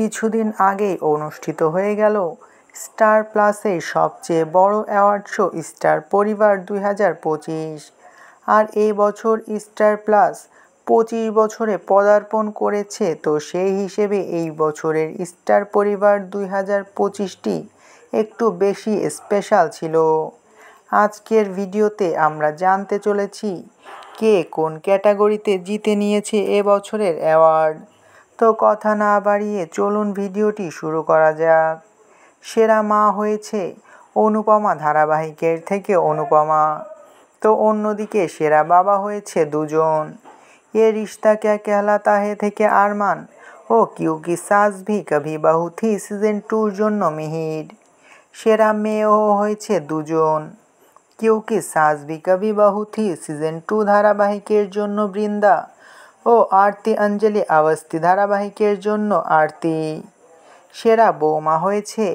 কিছুদিন আগেই অনুষ্ঠিত হয়ে গেল স্টার প্লাসের সবচেয়ে বড় অ্যাওয়ার্ড শো স্টার পরিবার 2025। আর এই বছর স্টার প্লাস 25 বছরে পদার্পণ করেছে, তো সেই হিসেবে এই বছরের স্টার পরিবার 2025টি একটু বেশি স্পেশাল ছিল। আজকের ভিডিওতে আমরা জানতে চলেছি কে কোন ক্যাটাগরিতে জিতে নিয়েছে এবছরের অ্যাওয়ার্ড। তো কথা না বাড়িয়ে চলুন ভিডিওটি শুরু করা যাক। সেরা মা হয়েছে অনুপমা ধারাবাহিকের থেকে অনুপমা। তো অন্যদিকে সেরা বাবা হয়েছে দুজন, এ রিশতা ক্যা কেহলাতা হ্যায় থেকে আরমান ও কিউকি সাস ভি কভি বাহু থি সিজন 2-র জন্য মিহির। সেরা মেয়েও হয়েছে দুজন, কিউকি সাস ভি কভি বাহু থি সিজন 2 ধারাবাহিকের জন্য বৃন্দা ও আরতি অঞ্জলি অবস্থি ধারাবাহিকের জন্য আরতি। সেরা বৌমা হয়েছে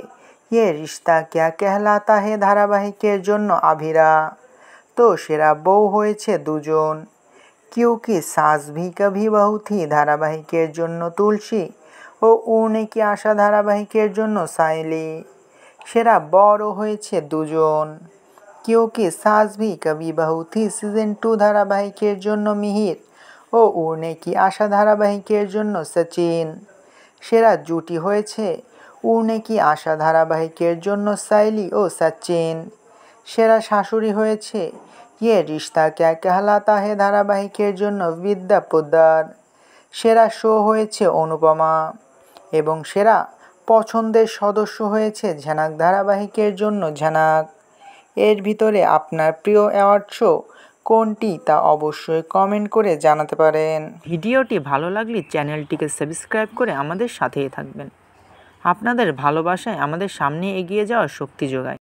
ইয়ে রিশতা ক্যা কেহলাতা হ্যায় ধারাবাহিকের জন্য আভিরা। তো সেরা বউ হয়েছে দুজন, কিউকি সাস ভি কভি বাহু থি ধারাবাহিকের জন্য তুলসী ও উড়নে কি আশা ধারাবাহিকের জন্য সাইলি। সেরা বরও হয়েছে দুজন, কিউকি সাস ভি কভি বাহু থি সিজন 2 ধারাবাহিকের জন্য মিহির ও উড়নে কি আশা ধারাবাহিকের জন্য সচিন। সেরা জুটি হয়েছে উড়নে কি আশা ধারাবাহিকের জন্য সাইলি ও সচিন। সেরা শাশুড়ি হয়েছে ইয়ে রিশতা ক্যা কেহলাতা হ্যায় ধারাবাহিকের জন্য বিদ্যা পোদ্দার। সেরা শো হয়েছে অনুপমা এবং সেরা পছন্দের সদস্য হয়েছে ঝানাক ধারাবাহিকের জন্য ঝানাক। এর ভিতরে আপনার প্রিয় অ্যাওয়ার্ড শো কোনটি তা অবশ্যই কমেন্ট করে জানাতে পারেন। ভিডিওটি ভালো লাগলে চ্যানেলটিকে সাবস্ক্রাইব করে আমাদের সাথেই থাকবেন। আপনাদের ভালোবাসায় আমাদের সামনে এগিয়ে যাওয়ার শক্তি যোগায়।